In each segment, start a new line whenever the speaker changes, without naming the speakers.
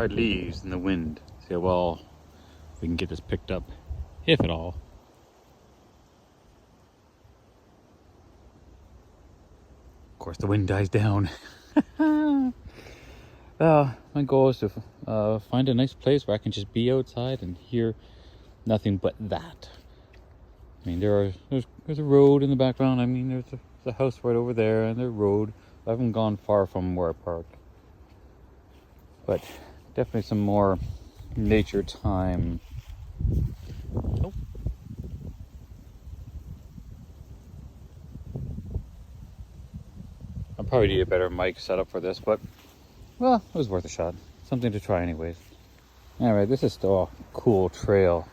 dried leaves in the wind. See how well we can get this picked up, if at all. Of course, the wind dies down. My goal is to find a nice place where I can just be outside and hear nothing but that. I mean, there's a road in the background. I mean, there's a house right over there, and the road. I haven't gone far from where I park, but definitely some more nature time. Oh. I'll probably need a better mic setup for this, but well, it was worth a shot. Something to try anyways. Alright, this is still a cool trail.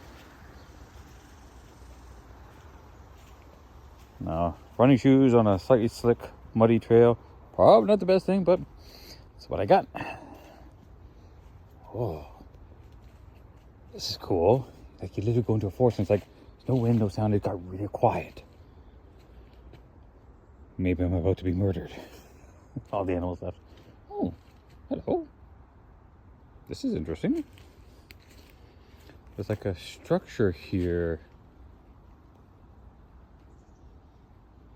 Now, running shoes on a slightly slick, muddy trail, probably not the best thing, but that's what I got. Oh, this is cool. Like, you literally go into a forest and it's like, there's no wind, no sound, it got really quiet. Maybe I'm about to be murdered. All the animals left. Oh, hello. This is interesting. There's like a structure here.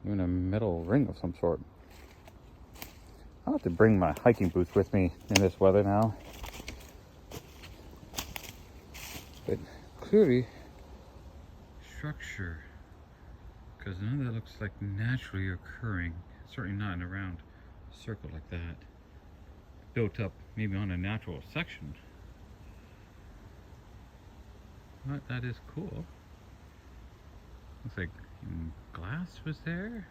Even a metal ring of some sort. I'll have to bring my hiking boots with me in this weather now. But clearly, structure. Because none of that looks like naturally occurring. Certainly not in a round circle like that. Built up maybe on a natural section. But that is cool. Looks like glass was there.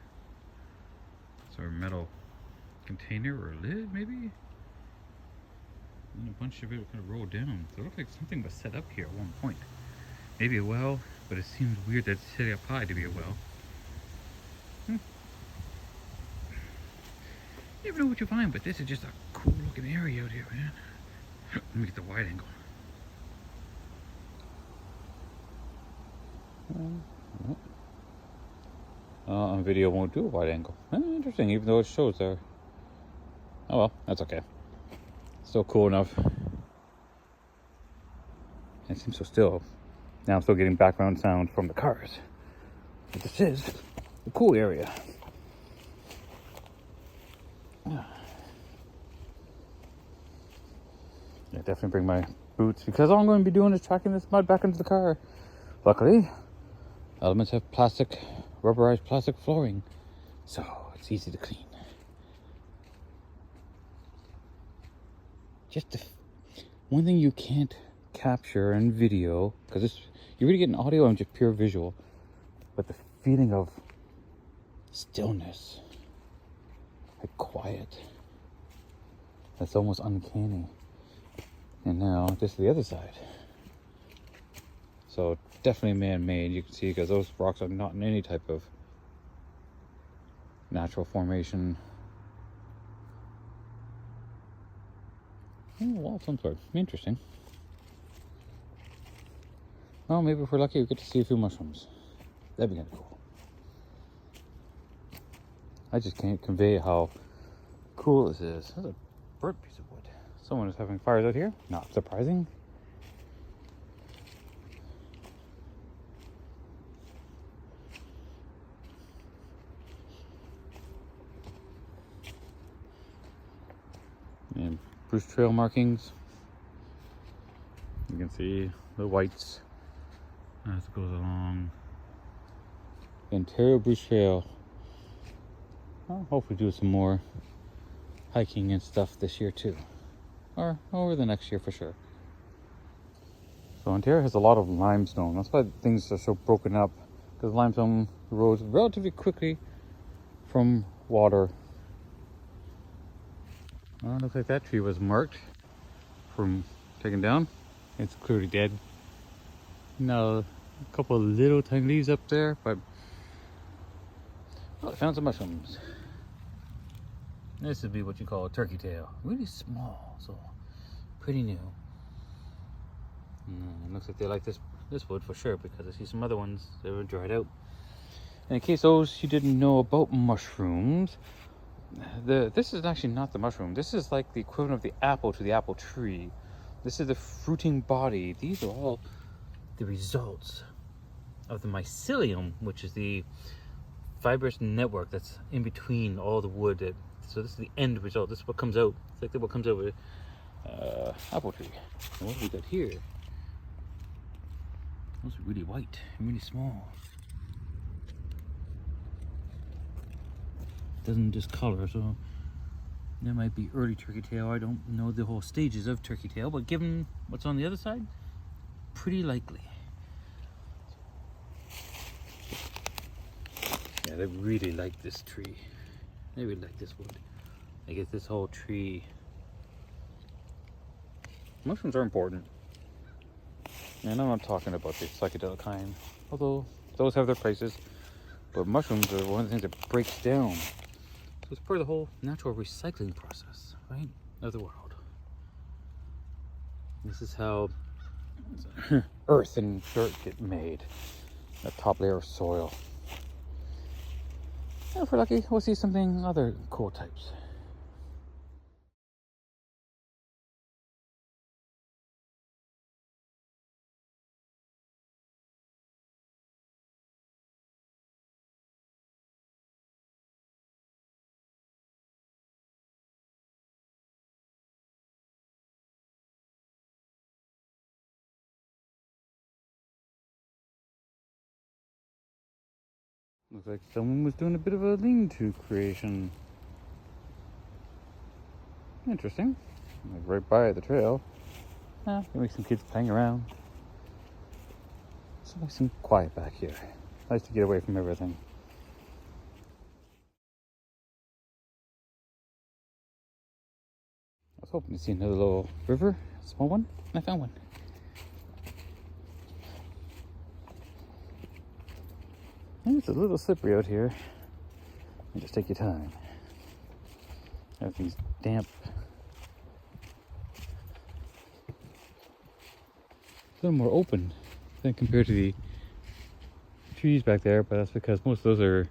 Sort of metal container or lid maybe. And a bunch of it kind of rolled down. So it looked like something was set up here at one point. Maybe a well, but it seems weird that it's set up high to be a well. You never know what you find, but this is just a cool looking area out here, man. Let me get the wide angle. On video won't do a wide angle. Interesting, even though it shows there. Oh well, that's okay. Still cool enough. It seems so still. Now I'm still getting background sound from the cars. But this is a cool area. Yeah, definitely bring my boots because all I'm going to be doing is tracking this mud back into the car. Luckily, Elements have rubberized plastic flooring, so it's easy to clean. One thing you can't capture in video, because you're really getting audio and just pure visual, but the feeling of stillness, like quiet, that's almost uncanny. And now this is the other side. So definitely man-made, you can see, because those rocks are not in any type of natural formation. Oh, wall of some sort. Interesting. Well, maybe if we're lucky, we get to see a few mushrooms. That'd be kind of cool. I just can't convey how cool this is. That's a burnt piece of wood. Someone is having fires out here. Not surprising. And Bruce Trail markings. You can see the whites as it goes along. Ontario Bruce Trail. I'll hopefully do some more hiking and stuff this year too. Or over the next year for sure. So Ontario has a lot of limestone. That's why things are so broken up. Because limestone erodes relatively quickly from water. Well, it looks like that tree was marked from taken down. It's clearly dead. Now, a couple of little tiny leaves up there, but I found some mushrooms. This would be what you call a turkey tail. Really small, so pretty new. It looks like they like this wood for sure, because I see some other ones that were dried out. And in case those you didn't know about mushrooms, this is actually not the mushroom. This is like the equivalent of the apple to the apple tree. This is the fruiting body. These are all the results of the mycelium, which is the fibrous network that's in between all the wood. So this is the end result. This is what comes out. It's like what comes out with apple tree. And what do we got here? Those are really white and really small. Doesn't discolor, so there might be early turkey tail. I don't know the whole stages of turkey tail, but given what's on the other side, pretty likely. Yeah, they really like this tree. They really like this wood. I guess this whole tree. Mushrooms are important. And I'm not talking about the psychedelic kind, although those have their places. But mushrooms are one of the things that breaks down. So it's part of the whole natural recycling process, right, of the world. This is how earth and dirt get made. That top layer of soil. And if we're lucky, we'll see something other cool types. Looks like someone was doing a bit of a lean-to creation. Interesting. Like right by the trail. Yeah, maybe some kids playing around. So nice and quiet back here. Nice to get away from everything. I was hoping to see another little river, a small one, and I found one. And it's a little slippery out here. You just take your time. Everything's damp. A little more open than compared to the trees back there, but that's because most of those are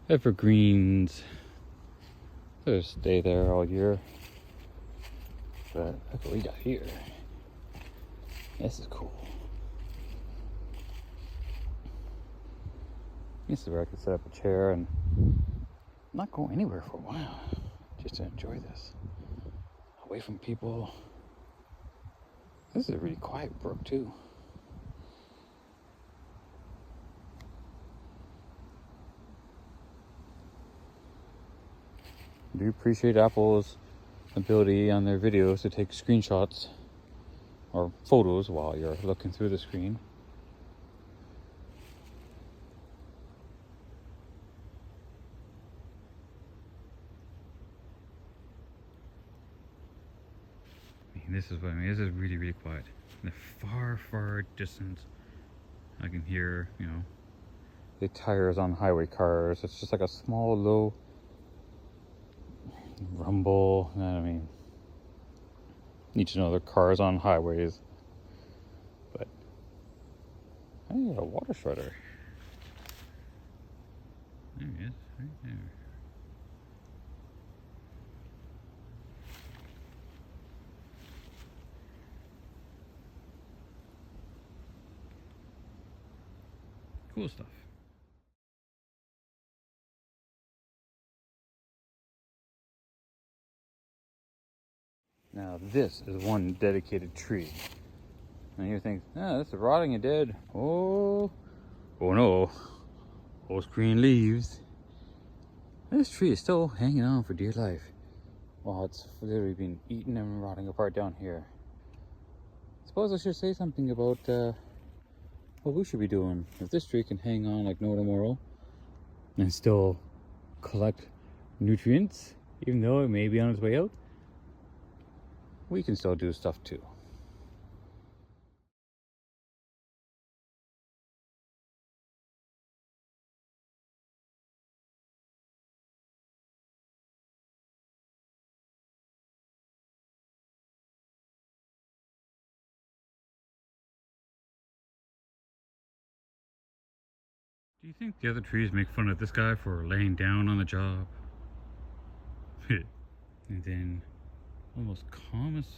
evergreens. They'll stay there all year. But look what we got here. This is cool. This is where I could set up a chair and not go anywhere for a while. Just to enjoy this. Away from people. This is a really quiet brook too. I do appreciate Apple's ability on their videos to take screenshots or photos while you're looking through the screen. This is what I mean. This is really, really quiet. In the far, far distance, I can hear, the tires on highway cars. It's just like a small, low rumble. I mean, need to know there are cars on highways. But, hey, a water shredder. There he is, right there. Cool stuff. Now this is one dedicated tree. And you think, that's rotting and dead. Oh no. Those green leaves. This tree is still hanging on for dear life. Well, it's literally been eaten and rotting apart down here. Suppose I should say something about what we should be doing. If this tree can hang on like no tomorrow and still collect nutrients, even though it may be on its way out, we can still do stuff too. Do you think the other trees make fun of this guy for laying down on the job? And then one of the most calmest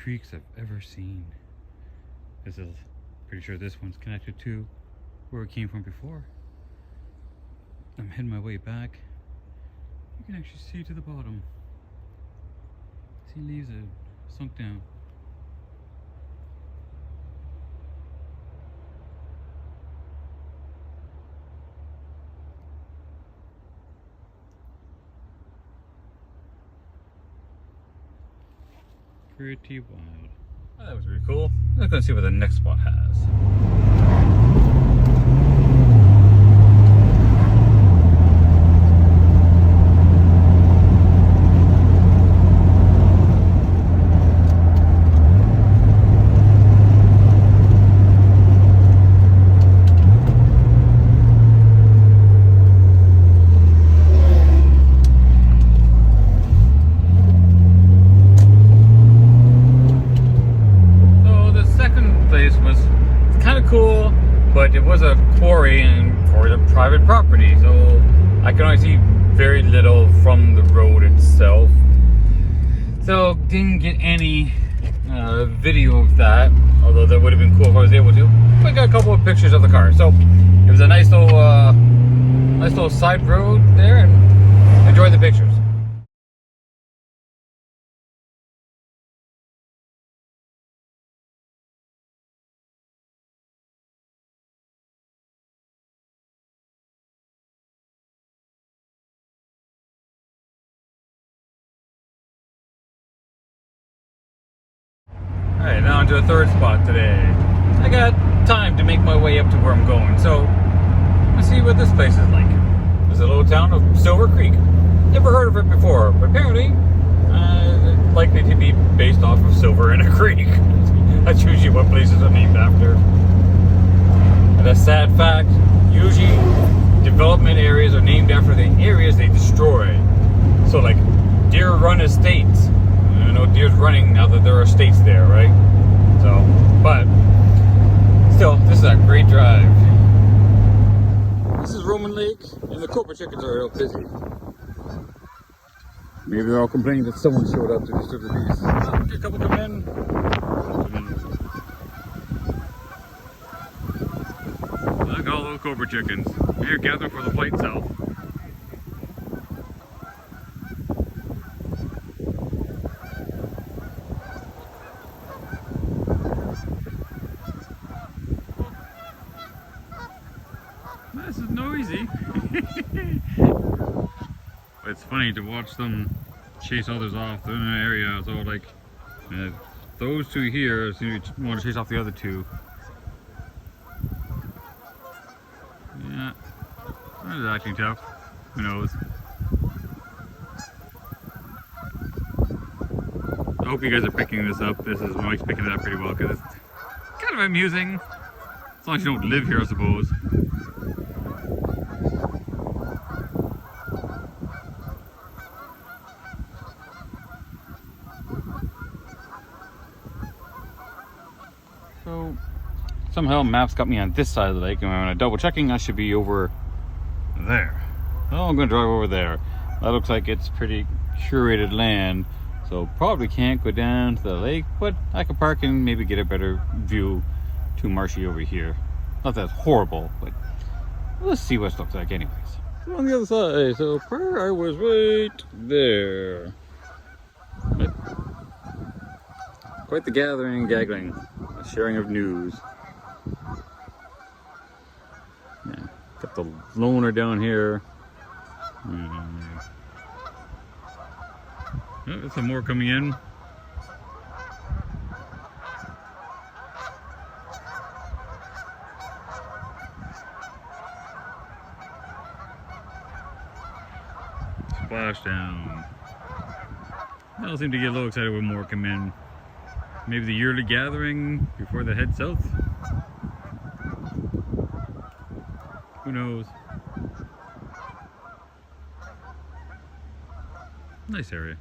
creeks I've ever seen. This is pretty sure this one's connected to where it came from before. I'm heading my way back. You can actually see to the bottom. See leaves are sunk down. Pretty wild. Oh, that was really cool. Let's go see what the next spot has. But it was a quarry, and quarries are private property, so I can only see very little from the road itself. So didn't get any video of that, although that would have been cool if I was able to. But I got a couple of pictures of the car. So it was a nice little side road there, and enjoyed the pictures. Alright, now on to the third spot today. I got time to make my way up to where I'm going, so let's see what this place is like. There's a little town of Silver Creek. Never heard of it before, but apparently it's likely to be based off of silver in a creek. That's usually what places are named after. And a sad fact, usually development areas are named after the areas they destroy. So like Deer Run Estates. I know deer's running now that there are estates there, right? So, but still, this is a great drive. This is Roman Lake, and the Cobra chickens are real busy. Maybe they're all complaining that someone showed up to disturb the bees. A couple come in. Look at all those Cobra chickens. They're gathering for the flight south. This is noisy. It's funny to watch them chase others off. They're in an area, so like those two here seem to want to chase off the other two. Yeah, they're acting tough. Who knows? I hope you guys are picking this up. This is Mike's picking it up pretty well because it's kind of amusing. As long as you don't live here, I suppose. So somehow maps got me on this side of the lake, and when I'm double checking, I should be over there. So I'm gonna drive over there. That looks like it's pretty curated land, so probably can't go down to the lake, but I could park and maybe get a better view to Marshy over here. Not that it's horrible, but let's see what it looks like anyways. So on the other side, so I was right there. But quite the gathering and gaggling, a sharing of news. Yeah, got the loner down here. Oh, there's some more coming in. Splashdown. I don't seem to get a little excited when more come in. Maybe the yearly gathering before they head south? Who knows? Nice area.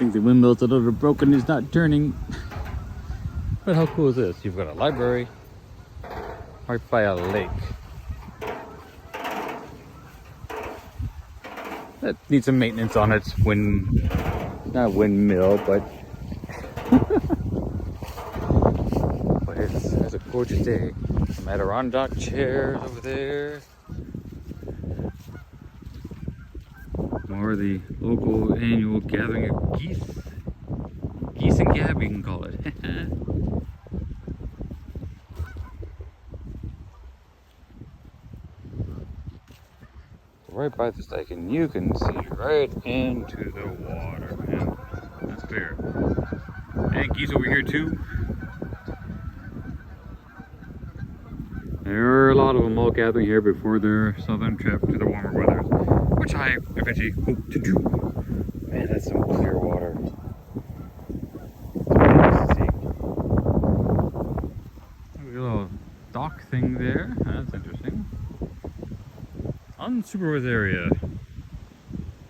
think the windmill's a little broken, it's not turning. But how cool is this? You've got a library right by a lake. That needs some maintenance on its not windmill, but but it's a gorgeous day. Some Adirondack chairs over there. More of the local annual gathering of geese. Geese and gab, you can call it. Right by this lake, and you can see right into the water, man. That's clear. And geese over here too. There are a lot of them all gathering here before their southern trip to the warmer weather, which I eventually hope to do. Man, that's some clear water. It's very nice to see. A little dock thing there. That's interesting. Unsupervised area.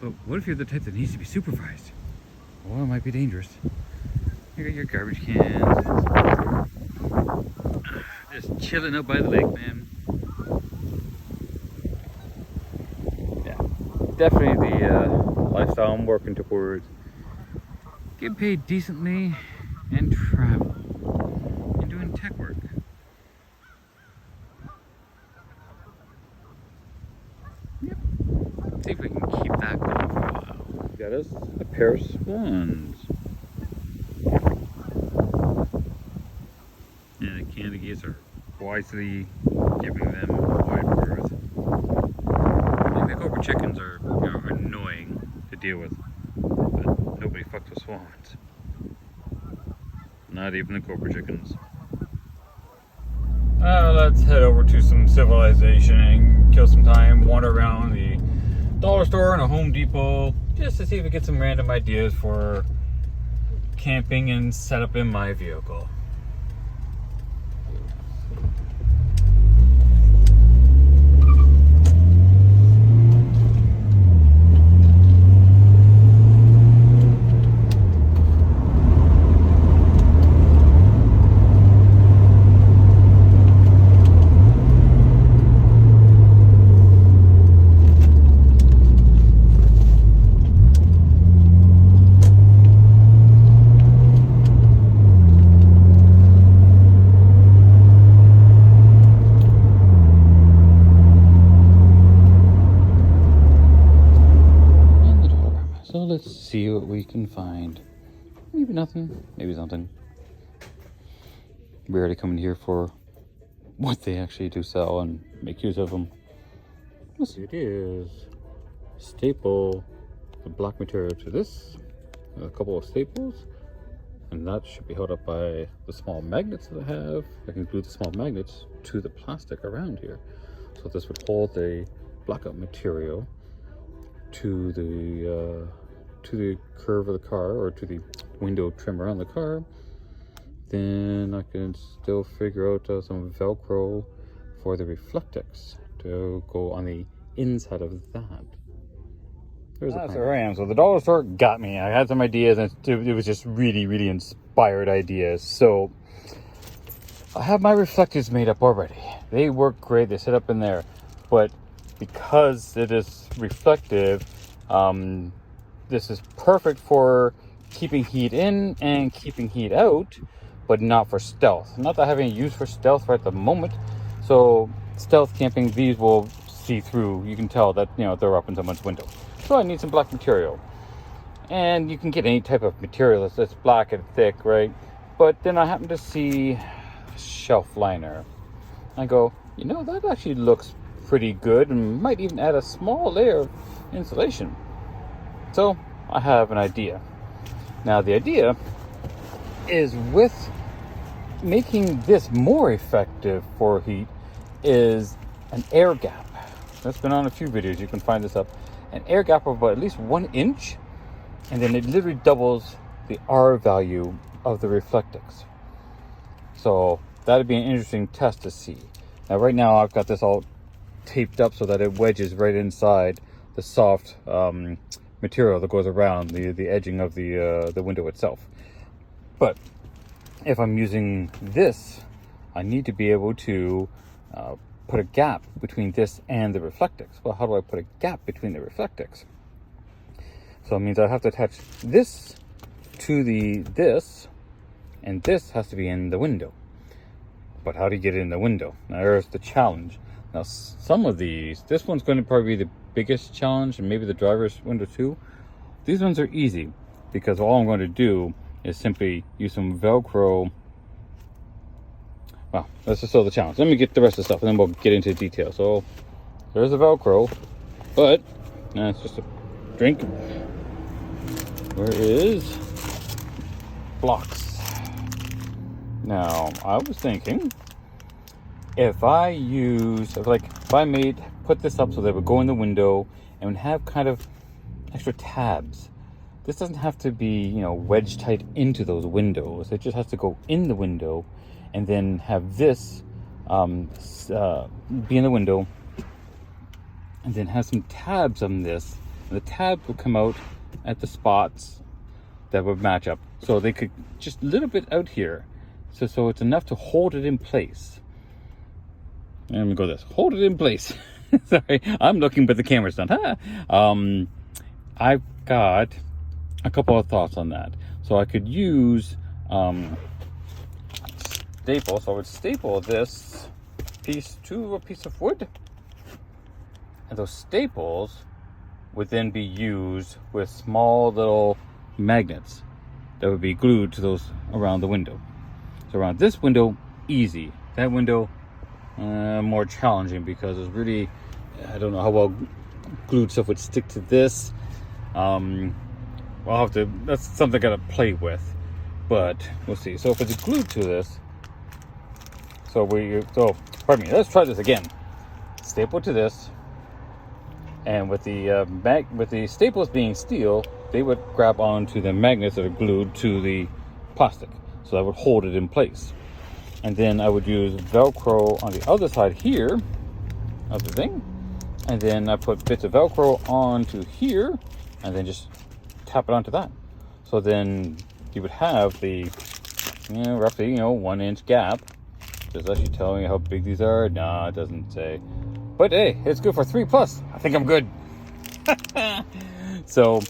But what if you're the type that needs to be supervised? Well, it might be dangerous. You got your garbage cans. Just chilling out by the lake, man. Yeah, definitely the lifestyle I'm working towards. Get paid decently and travel. And doing tech work. Yep. See if we can keep that going for a while. Got us a pair of swans. And the candy geese are wisely giving them a wide berth. I think the cobra chickens are annoying to deal with, but nobody fucks with swans. Not even the cobra chickens. Let's head over to some civilization and kill some time, wander around the dollar store and a Home Depot, just to see if we get some random ideas for camping and setup in my vehicle. Let's see what we can find. Maybe nothing, maybe something. We already coming here for what they actually do sell and make use of them. Let's see, it is staple the black material to this, a couple of staples, and that should be held up by the small magnets that I have. I can glue the small magnets to the plastic around here. So this would hold the blackout material to the curve of the car, or to the window trim around the car. Then I can still figure out some Velcro for the Reflectix to go on the inside of that. There I am. So the dollar store got me. I had some ideas, and it was just really inspired ideas. So I have my reflectors made up already. They work great. They sit up in there, but because it is reflective, this is perfect for keeping heat in and keeping heat out, but not for stealth. Not that I have any use for stealth right at the moment. So stealth camping, these will see through. You can tell that, they're up in someone's window. So I need some black material. And you can get any type of material that's black and thick, right? But then I happen to see shelf liner. I go, that actually looks pretty good and might even add a small layer of insulation. So I have an idea. Now the idea is, with making this more effective for heat, is an air gap. That's been on a few videos. You can find this up. An air gap of about at least 1 inch, and then it literally doubles the R value of the Reflectix. So that'd be an interesting test to see. Now right now I've got this all taped up so that it wedges right inside the soft material that goes around the edging of the window itself. But if I'm using this, I need to be able to put a gap between this and the Reflectix. Well, how do I put a gap between the Reflectix? So it means I have to attach this to this, and this has to be in the window. But how do you get it in the window? Now there's the challenge. Now some of these, this one's going to probably be the biggest challenge, and maybe the driver's window too. These ones are easy because all I'm going to do is simply use some Velcro. Well, let's just show the challenge. Let me get the rest of the stuff and then we'll get into detail. So there's the Velcro, but it's just a drink. Where is blocks? Now I was thinking if I put this up so that it would go in the window and would have kind of extra tabs. This doesn't have to be, wedged tight into those windows. It just has to go in the window, and then have this be in the window, and then have some tabs on this. And the tabs will come out at the spots that would match up. So they could just a little bit out here. So it's enough to hold it in place. And let me go this. Hold it in place. Sorry, I'm looking, but the camera's not. I've got a couple of thoughts on that. So I could use staple. So I would staple this piece to a piece of wood, and those staples would then be used with small little magnets that would be glued to those around the window. So around this window, easy. That window, more challenging because it's really, I don't know how well glued stuff would stick to this. I'll have to, that's something I gotta play with, but we'll see. So if it's glued to this, pardon me, let's try this again. Staple to this, and with the staples being steel, they would grab onto the magnets that are glued to the plastic, so that would hold it in place. And then I would use Velcro on the other side here of the thing, and then I put bits of Velcro onto here, and then just tap it onto that. So then you would have the roughly 1 inch gap. Does that actually tell me how big these are? Nah, it doesn't say. But hey, it's good for 3+. I think I'm good. So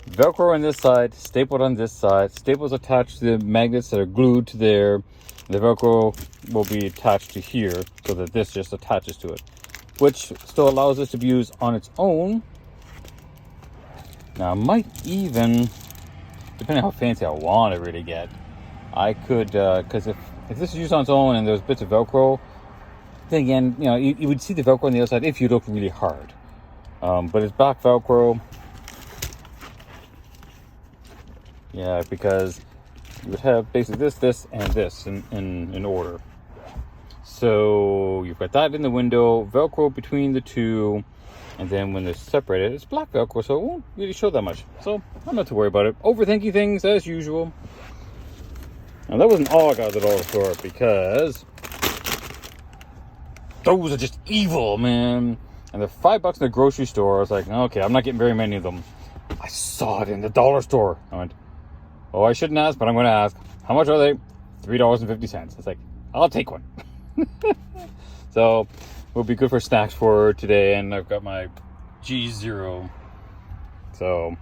Velcro on this side, stapled on this side, staples attached to the magnets that are glued to there. The Velcro will be attached to here so that this just attaches to it, which still allows this to be used on its own. Now I might even, depending on how fancy I want to really get, I could, because if this is used on its own and there's bits of Velcro, then again, you would see the Velcro on the other side if you look really hard. But it's back Velcro. Yeah, because you would have basically this, and this in order. So you've got that in the window, Velcro between the two, and then when they're separated, it's black Velcro, so it won't really show that much. So I'm not too worried about it. Overthinking things as usual. Now that wasn't all I got at the dollar store, because those are just evil, man. And they're $5 in the grocery store. I was like, okay, I'm not getting very many of them. I saw it in the dollar store. I went, oh, I shouldn't ask, but I'm going to ask. How much are they? $3.50. It's like, I'll take one. So, will be good for snacks for today. And I've got my G0. So,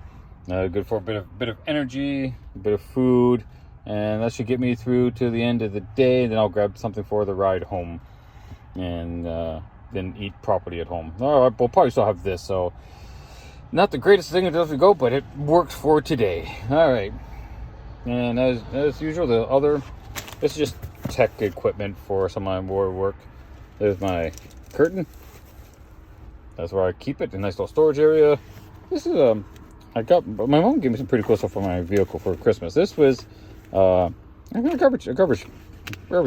good for a bit of energy, a bit of food. And that should get me through to the end of the day. Then I'll grab something for the ride home. And then eat properly at home. All right, we'll probably still have this. So, not the greatest thing as we go, but it works for today. All right. And as usual, this is just tech equipment for some of my more work. There's my curtain. That's where I keep it, a nice little storage area. This is my mom gave me some pretty cool stuff for my vehicle for Christmas. This was a garbage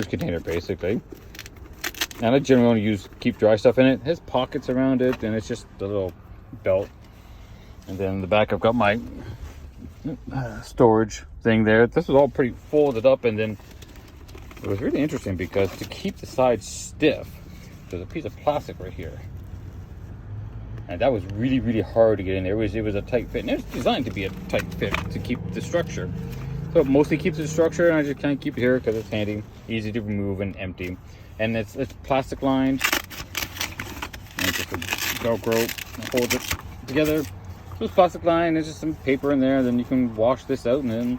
container basically. And I generally want to keep dry stuff in it. It has pockets around it, and it's just a little belt. And then in the back, I've got my storage thing there. This was all pretty folded up, and then it was really interesting because to keep the sides stiff, there's a piece of plastic right here. And that was really, really hard to get in there. It was a tight fit, and it's designed to be a tight fit to keep the structure. So it mostly keeps the structure, and I just kind of keep it here because it's handy, easy to remove and empty. And it's plastic lined, and just a Velcro holds it together. So it's plastic lined, there's just some paper in there, then you can wash this out and then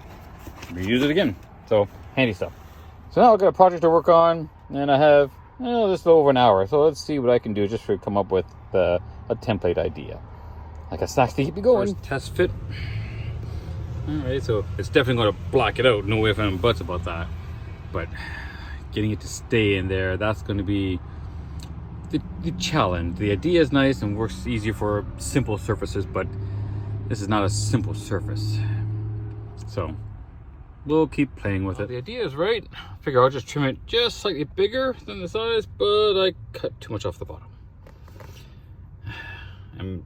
reuse it again. So handy stuff. So now I've got a project to work on, and I have just a little over an hour. So let's see what I can do just to come up with a template idea. Like a snack to keep you going. First test fit. Alright, so it's definitely going to block it out. No ifs and buts about that. But getting it to stay in there, that's going to be the challenge. The idea is nice and works easier for simple surfaces, but this is not a simple surface. So we'll keep playing with it. The idea is right. I figure I'll just trim it just slightly bigger than the size, but I cut too much off the bottom. And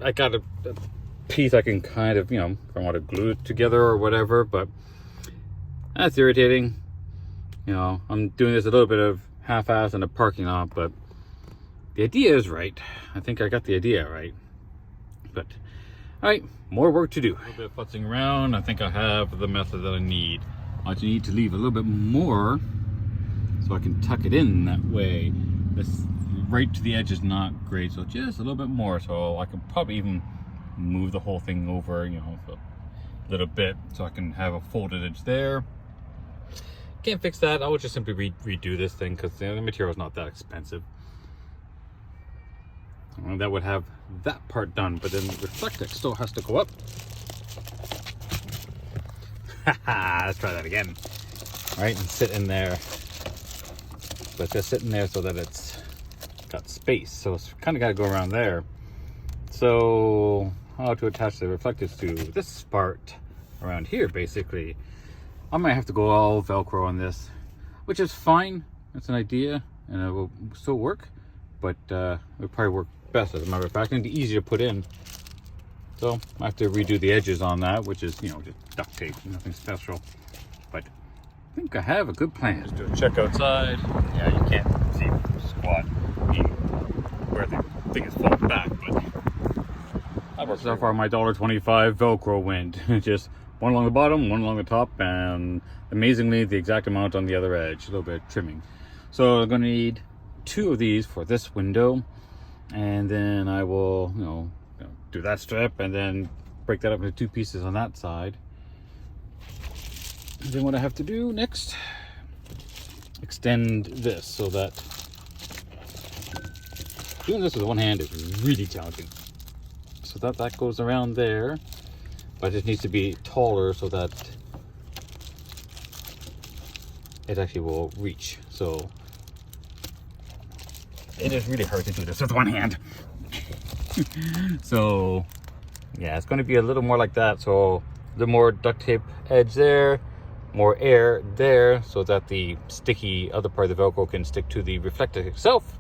I got a piece I can kind of, if I want to glue it together or whatever, but that's irritating. I'm doing this a little bit of half-ass in a parking lot, but the idea is right. I think I got the idea right. But, all right, more work to do. A little bit of futzing around. I think I have the method that I need. I just need to leave a little bit more so I can tuck it in that way. This right to the edge is not great, so just a little bit more. So I can probably even move the whole thing over, a little bit, so I can have a folded edge there. Can't fix that. I will just simply redo this thing because the material is not that expensive. Well, that would have that part done, but then the reflector still has to go up. Let's try that again. All right, and sit in there. But just sitting there so that it's got space. So it's kind of got to go around there. So how to attach the reflectors to this part around here, basically. I might have to go all Velcro on this, which is fine. That's an idea, and it will still work, but it would probably work best as a matter of fact, and it'd be easier to put in. So I have to redo the edges on that, which is, just duct tape, nothing special. But I think I have a good plan. Just do a check outside. Yeah, you can't see squat where the thing is falling back, but so far my $1.25 Velcro went. Just one along the bottom, one along the top, and amazingly the exact amount on the other edge, a little bit of trimming. So I'm going to need 2 of these for this window, and then I will do that strip and then break that up into 2 pieces on that side. And then what I have to do next, extend this so that doing this with one hand is really challenging. So that goes around there, but it just needs to be taller so that it actually will reach. So it is really hard to do this with one hand. So yeah, it's going to be a little more like that. So the more duct tape edge there, more air there, so that the sticky other part of the Velcro can stick to the reflector itself.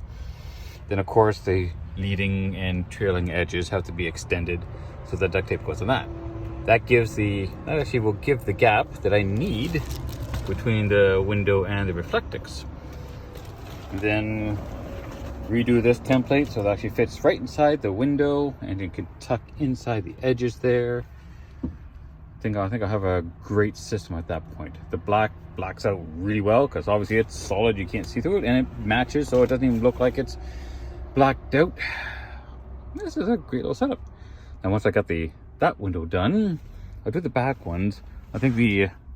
Then of course the leading and trailing edges have to be extended so the duct tape goes on that. That actually will give the gap that I need between the window and the reflectix. And then redo this template so that actually fits right inside the window, and you can tuck inside the edges there. I think I have a great system at that point. The black blacks out really well because obviously it's solid, you can't see through it, and it matches so it doesn't even look like it's blacked out. This is a great little setup. Now once I got that window done, I'll do the back ones. I think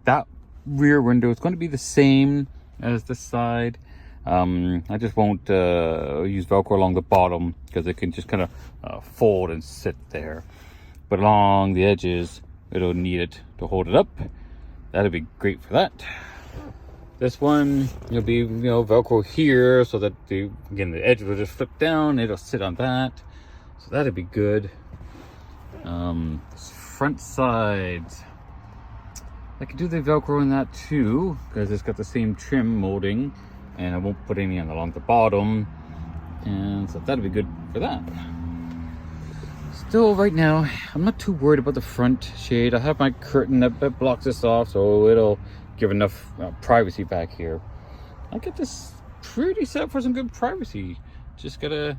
that rear window is going to be the same as this side. I just won't use Velcro along the bottom because it can just kind of fold and sit there. But along the edges, it'll need it to hold it up. That'll be great for that. This one, it'll be Velcro here so that the edge will just flip down. It'll sit on that, so that'll be good. Front sides, I could do the Velcro in that too because it's got the same trim molding, and I won't put any along the bottom, and so that'll be good for that. Still, right now, I'm not too worried about the front shade. I have my curtain that blocks this off, so it'll give enough privacy back here. I get this pretty set up for some good privacy. Just gotta,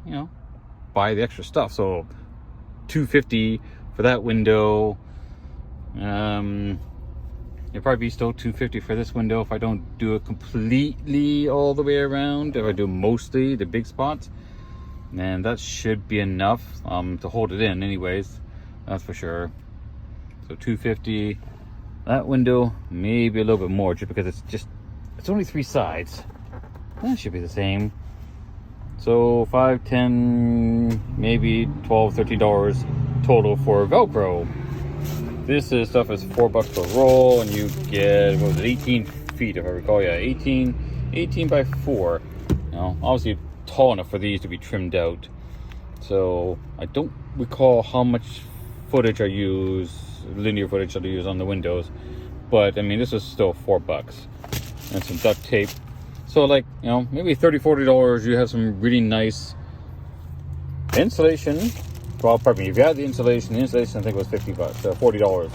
buy the extra stuff. So $250 for that window. It'll probably be still $250 for this window if I don't do it completely all the way around. If I do mostly the big spots, and that should be enough to hold it in anyways, that's for sure. So $250. That window, maybe a little bit more, just because it's only 3 sides. That should be the same. So $5, $10, maybe $12, $13 total for Velcro. This stuff is $4 per roll, and you get, what was it, 18 feet if I recall. Yeah, 18 by 4. Now, obviously tall enough for these to be trimmed out. So I don't recall how much footage I use, linear footage I use on the windows, but I mean, this is still $4 and some duct tape. So like, you know, maybe $30, $40, you have some really nice insulation. Well, pardon me, if you had the insulation I think it was $50, $40.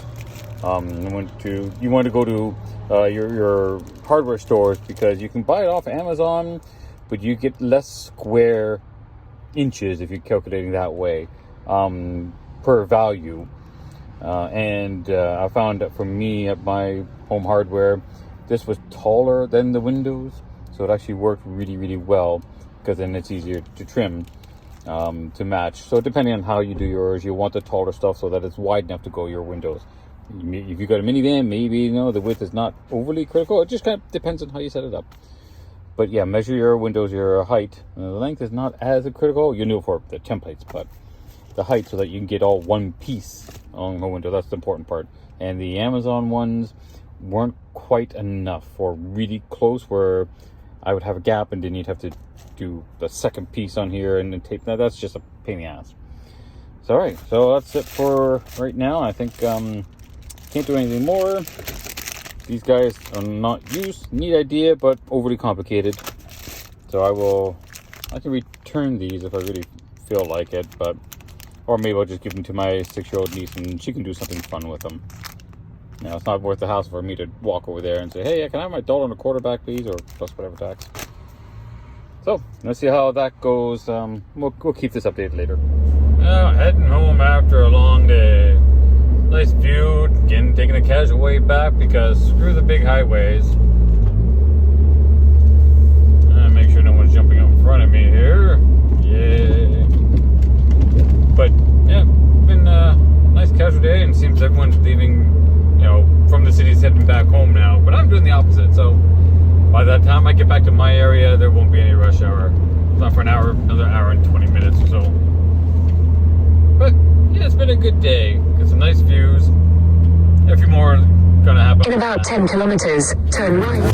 You want to go to your hardware stores, because you can buy it off Amazon, but you get less square inches if you're calculating that way per value. I found that for me at my home hardware, this was taller than the windows, so it actually worked really, really well, because then it's easier to trim to match. So depending on how you do yours, you want the taller stuff so that it's wide enough to go your windows. If you got a minivan, maybe, you know, the width is not overly critical. It just kind of depends on how you set it up. But yeah, measure your windows, your height. The length is not as critical. You know, for the templates, but the height, so that you can get all one piece on the window. That's the important part. And the Amazon ones weren't quite enough, or really close, where I would have a gap and then you'd have to do the second piece on here and then tape. Now that's just a pain in the ass. So all right, so that's it for right now. I think can't do anything more. These guys are not used. Neat idea, but overly complicated. So I can return these if I really feel like it, or maybe I'll just give them to my 6-year-old niece and she can do something fun with them. You know, it's not worth the hassle for me to walk over there and say, hey, can I have my $1.25 back, please, or plus whatever tax. So let's see how that goes. We'll keep this updated later. Heading home after a long day. Nice view. Again, taking a casual way back, because screw the big highways. Make sure no one's jumping up in front of me here. Yeah. But yeah, been a nice casual day, and seems everyone's leaving, you know, from the cities, heading back home now. But I'm doing the opposite. So by that time I get back to my area, there won't be any rush hour. It's not for another hour and 20 minutes or so. But yeah, it's been a good day. Got some nice views. A few more gonna happen.
In about 10 kilometers, turn right.